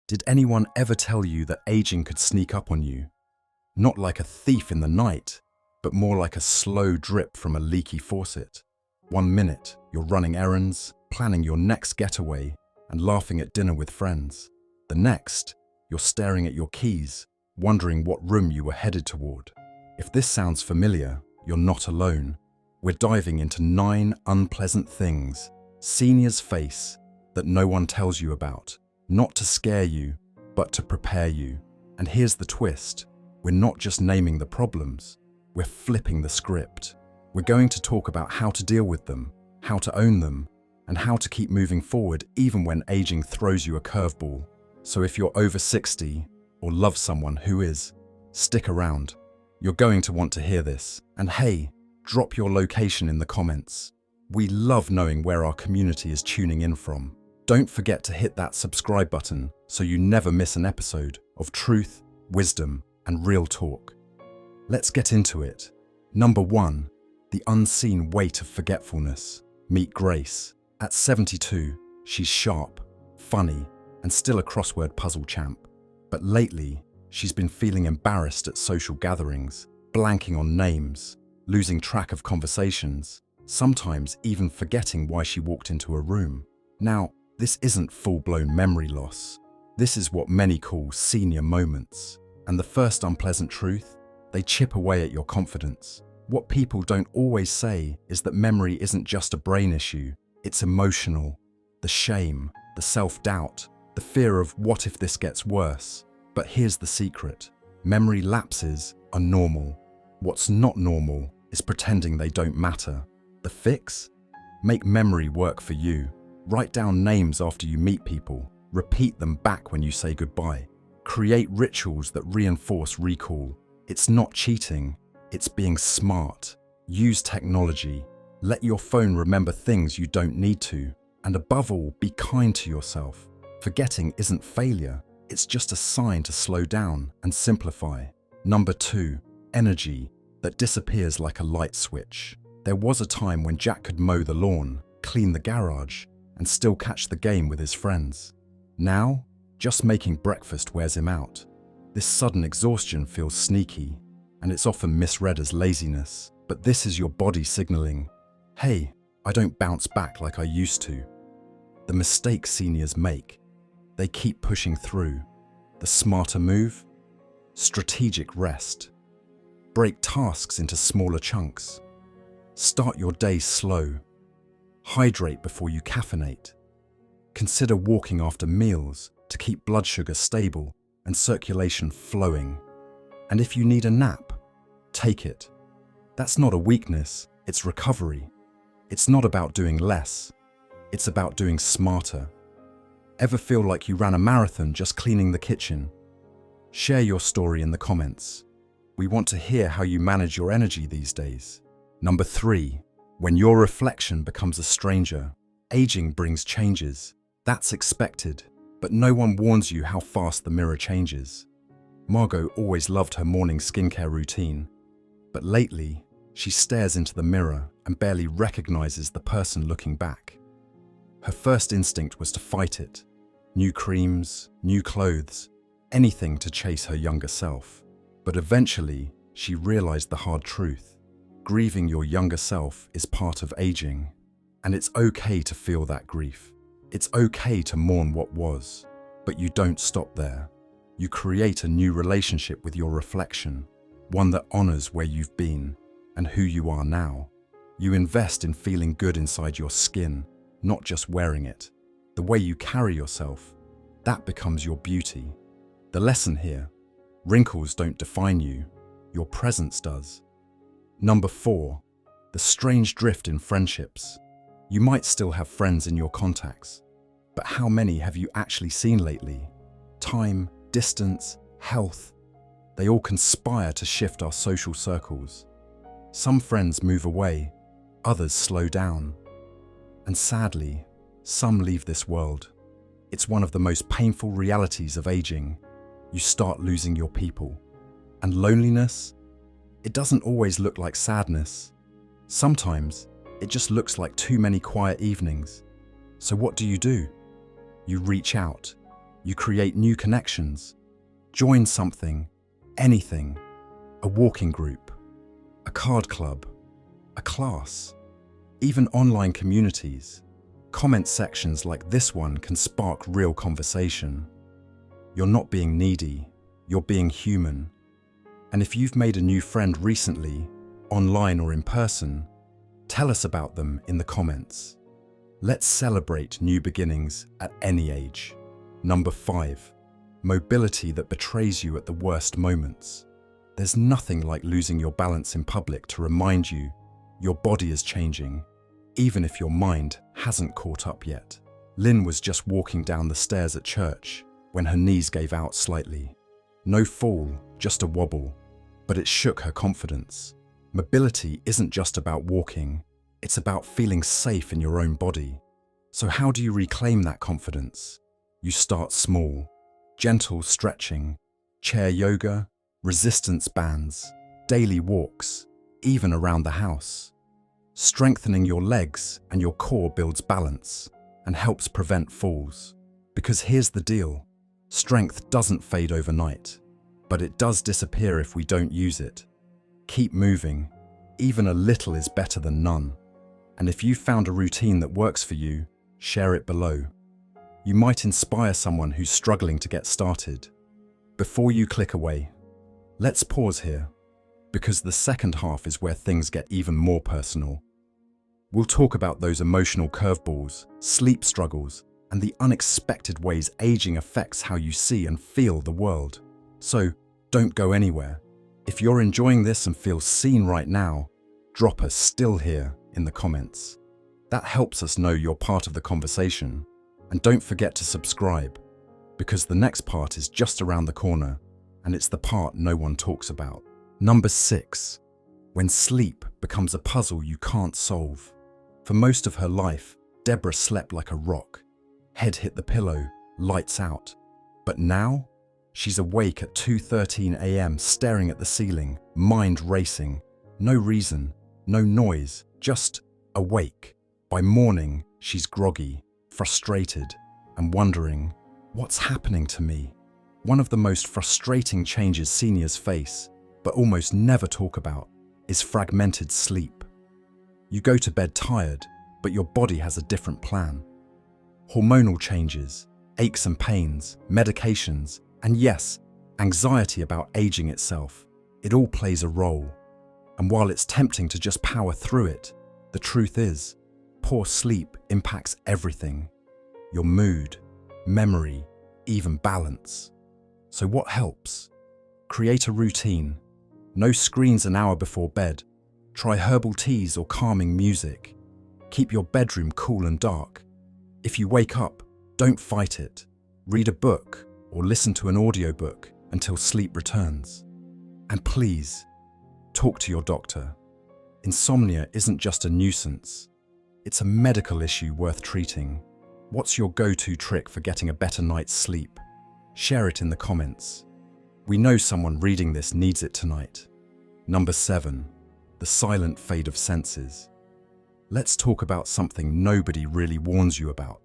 Did anyone ever tell you that aging could sneak up on you? Not like a thief in the night, but more like a slow drip from a leaky faucet. 1 minute, you're running errands, planning your next getaway, and laughing at dinner with friends. The next, you're staring at your keys, wondering what room you were headed toward. If this sounds familiar, you're not alone. We're diving into 9 unpleasant things seniors face that no one tells you about, not to scare you, but to prepare you. And here's the twist. We're not just naming the problems, we're flipping the script. We're going to talk about how to deal with them, how to own them, and how to keep moving forward even when aging throws you a curveball. So if you're over 60 or love someone who is, stick around. You're going to want to hear this. And hey, drop your location in the comments. We love knowing where our community is tuning in from. Don't forget to hit that subscribe button so you never miss an episode of truth, wisdom, and real talk. Let's get into it. Number 1, the unseen weight of forgetfulness. Meet Grace. At 72, she's sharp, funny, and still a crossword puzzle champ. But lately, she's been feeling embarrassed at social gatherings, blanking on names, losing track of conversations, sometimes even forgetting why she walked into a room. Now, this isn't full-blown memory loss. This is what many call senior moments. And the first unpleasant truth, they chip away at your confidence. What people don't always say is that memory isn't just a brain issue, it's emotional. The shame, the self-doubt, the fear of what if this gets worse. But here's the secret. Memory lapses are normal. What's not normal is pretending they don't matter. The fix? Make memory work for you. Write down names after you meet people. Repeat them back when you say goodbye. Create rituals that reinforce recall. It's not cheating, it's being smart. Use technology. Let your phone remember things you don't need to. And above all, be kind to yourself. Forgetting isn't failure, it's just a sign to slow down and simplify. Number 2, energy that disappears like a light switch. There was a time when Jack could mow the lawn, clean the garage, and still catch the game with his friends. Now, just making breakfast wears him out. This sudden exhaustion feels sneaky, and it's often misread as laziness. But this is your body signaling, hey, I don't bounce back like I used to. The mistake seniors make, they keep pushing through. The smarter move? Strategic rest. Break tasks into smaller chunks. Start your day slow. Hydrate before you caffeinate. Consider walking after meals to keep blood sugar stable and circulation flowing. And if you need a nap, take it. That's not a weakness, it's recovery. It's not about doing less, it's about doing smarter. Ever feel like you ran a marathon just cleaning the kitchen? Share your story in the comments. We want to hear how you manage your energy these days. Number 3, when your reflection becomes a stranger. Aging brings changes. That's expected, but no one warns you how fast the mirror changes. Margot always loved her morning skincare routine, but lately, she stares into the mirror and barely recognizes the person looking back. Her first instinct was to fight it. New creams, new clothes, anything to chase her younger self. But eventually, she realized the hard truth. Grieving your younger self is part of aging, and it's okay to feel that grief. It's okay to mourn what was, but you don't stop there. You create a new relationship with your reflection, one that honors where you've been and who you are now. You invest in feeling good inside your skin, not just wearing it. The way you carry yourself, that becomes your beauty. The lesson here, wrinkles don't define you, your presence does. Number 4, the strange drift in friendships. You might still have friends in your contacts, but how many have you actually seen lately? Time, distance, health, they all conspire to shift our social circles. Some friends move away, others slow down. And sadly, some leave this world. It's one of the most painful realities of aging. You start losing your people. And loneliness? It doesn't always look like sadness. Sometimes, it just looks like too many quiet evenings. So what do? You reach out. You create new connections. Join something, anything, a walking group, a card club, a class, even online communities. Comment sections like this one can spark real conversation. You're not being needy, you're being human. And if you've made a new friend recently, online or in person, tell us about them in the comments. Let's celebrate new beginnings at any age. Number 5, mobility that betrays you at the worst moments. There's nothing like losing your balance in public to remind you your body is changing, even if your mind hasn't caught up yet. Lynn was just walking down the stairs at church when her knees gave out slightly. No fall, just a wobble, but it shook her confidence. Mobility isn't just about walking, it's about feeling safe in your own body. So how do you reclaim that confidence? You start small, gentle stretching, chair yoga, resistance bands, daily walks, even around the house. Strengthening your legs and your core builds balance and helps prevent falls. Because here's the deal, strength doesn't fade overnight, but it does disappear if we don't use it. Keep moving, even a little is better than none. And if you've found a routine that works for you, share it below. You might inspire someone who's struggling to get started. Before you click away, let's pause here, because the second half is where things get even more personal. We'll talk about those emotional curveballs, sleep struggles, and the unexpected ways aging affects how you see and feel the world. So, don't go anywhere. If you're enjoying this and feel seen right now, drop a "still here" in the comments. That helps us know you're part of the conversation. And don't forget to subscribe, because the next part is just around the corner, and it's the part no one talks about. Number 6, when sleep becomes a puzzle you can't solve. For most of her life, Deborah slept like a rock. Head hit the pillow, lights out. But now, she's awake at 2:13 a.m. staring at the ceiling, mind racing. No reason, no noise, just awake. By morning, she's groggy, frustrated, and wondering, what's happening to me? One of the most frustrating changes seniors face, but almost never talk about, is fragmented sleep. You go to bed tired, but your body has a different plan. Hormonal changes, aches and pains, medications, and yes, anxiety about aging itself. It all plays a role. And while it's tempting to just power through it, the truth is, poor sleep impacts everything. Your mood, memory, even balance. So what helps? Create a routine. No screens an hour before bed. Try herbal teas or calming music. Keep your bedroom cool and dark. If you wake up, don't fight it. Read a book or listen to an audiobook until sleep returns. And please, talk to your doctor. Insomnia isn't just a nuisance. It's a medical issue worth treating. What's your go-to trick for getting a better night's sleep? Share it in the comments. We know someone reading this needs it tonight. Number 7, the silent fade of senses. Let's talk about something nobody really warns you about.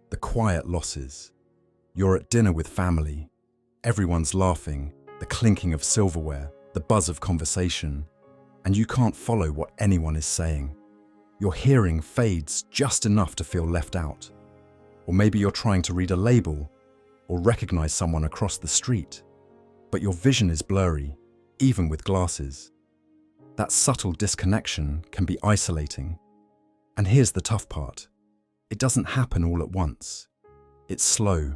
The quiet losses. You're at dinner with family. Everyone's laughing, the clinking of silverware, the buzz of conversation, and you can't follow what anyone is saying. Your hearing fades just enough to feel left out. Or maybe you're trying to read a label or recognize someone across the street, but your vision is blurry, even with glasses. That subtle disconnection can be isolating. And here's the tough part. It doesn't happen all at once. It's slow,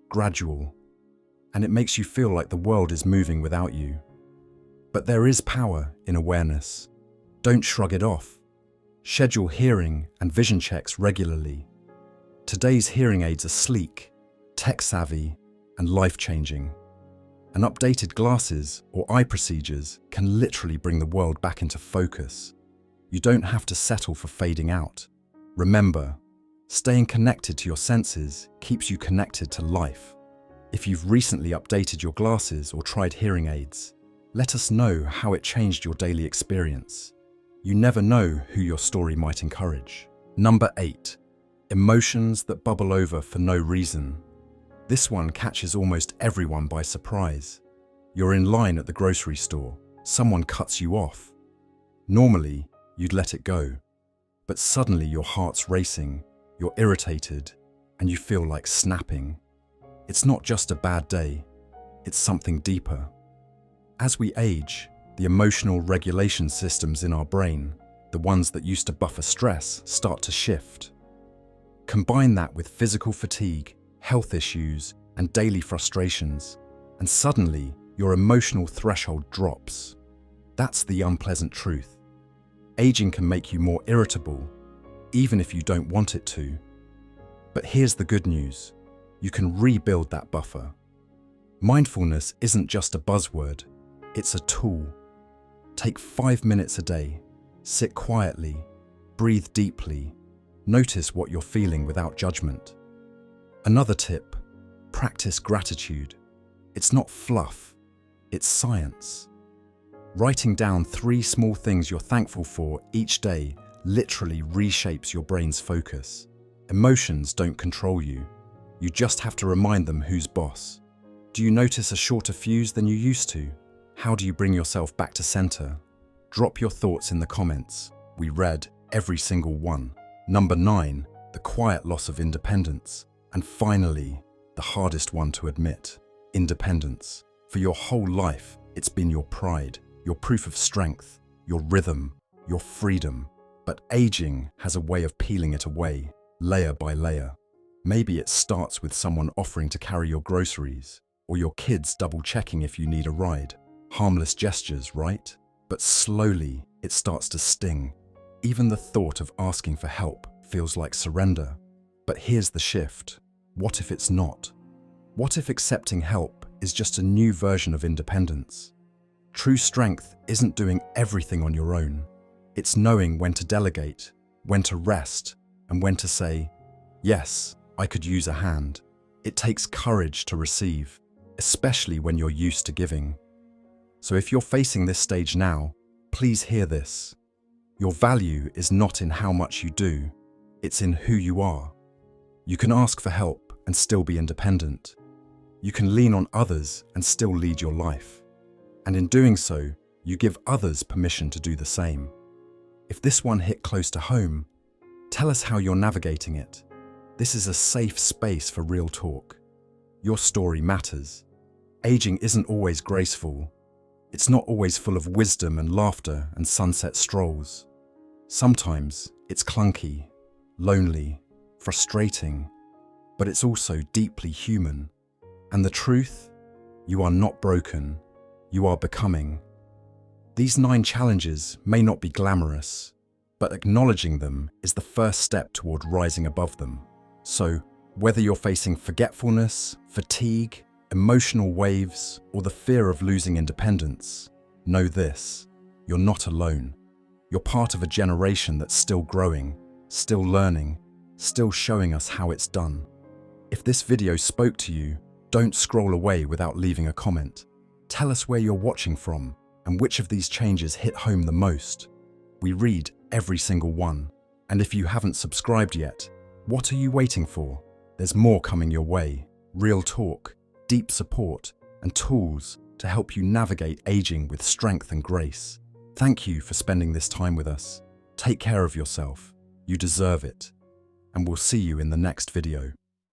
gradual, and it makes you feel like the world is moving without you. But there is power in awareness. Don't shrug it off. Schedule hearing and vision checks regularly. Today's hearing aids are sleek, tech-savvy, and life-changing. And updated glasses or eye procedures can literally bring the world back into focus. You don't have to settle for fading out. Remember, staying connected to your senses keeps you connected to life. If you've recently updated your glasses or tried hearing aids, let us know how it changed your daily experience. You never know who your story might encourage. Number 8, emotions that bubble over for no reason. This one catches almost everyone by surprise. You're in line at the grocery store. Someone cuts you off. Normally, you'd let it go. But suddenly your heart's racing, you're irritated, and you feel like snapping. It's not just a bad day, it's something deeper. As we age, the emotional regulation systems in our brain, the ones that used to buffer stress, start to shift. Combine that with physical fatigue, health issues, and daily frustrations, and suddenly your emotional threshold drops. That's the unpleasant truth. Aging can make you more irritable, even if you don't want it to. But here's the good news. You can rebuild that buffer. Mindfulness isn't just a buzzword, it's a tool. Take 5 minutes a day, sit quietly, breathe deeply, notice what you're feeling without judgment. Another tip, practice gratitude. It's not fluff, it's science. Writing down 3 small things you're thankful for each day literally reshapes your brain's focus. Emotions don't control you. You just have to remind them who's boss. Do you notice a shorter fuse than you used to? How do you bring yourself back to center? Drop your thoughts in the comments. We read every single one. Number 9, the quiet loss of independence. And finally, the hardest one to admit, independence. For your whole life, it's been your pride, your proof of strength, your rhythm, your freedom. But aging has a way of peeling it away, layer by layer. Maybe it starts with someone offering to carry your groceries, or your kids double-checking if you need a ride. Harmless gestures, right? But slowly, it starts to sting. Even the thought of asking for help feels like surrender. But here's the shift. What if it's not? What if accepting help is just a new version of independence? True strength isn't doing everything on your own. It's knowing when to delegate, when to rest, and when to say, yes, I could use a hand. It takes courage to receive, especially when you're used to giving. So if you're facing this stage now, please hear this. Your value is not in how much you do, it's in who you are. You can ask for help and still be independent. You can lean on others and still lead your life. And in doing so, you give others permission to do the same. If this one hit close to home, tell us how you're navigating it. This is a safe space for real talk. Your story matters. Aging isn't always graceful. It's not always full of wisdom and laughter and sunset strolls. Sometimes it's clunky, lonely, frustrating, but it's also deeply human. And the truth? You are not broken. You are becoming. These 9 challenges may not be glamorous, but acknowledging them is the first step toward rising above them. So, whether you're facing forgetfulness, fatigue, emotional waves, or the fear of losing independence, know this: you're not alone. You're part of a generation that's still growing, still learning, still showing us how it's done. If this video spoke to you, don't scroll away without leaving a comment. Tell us where you're watching from and which of these changes hit home the most. We read every single one. And if you haven't subscribed yet, what are you waiting for? There's more coming your way. Real talk, deep support, and tools to help you navigate aging with strength and grace. Thank you for spending this time with us. Take care of yourself. You deserve it. And we'll see you in the next video.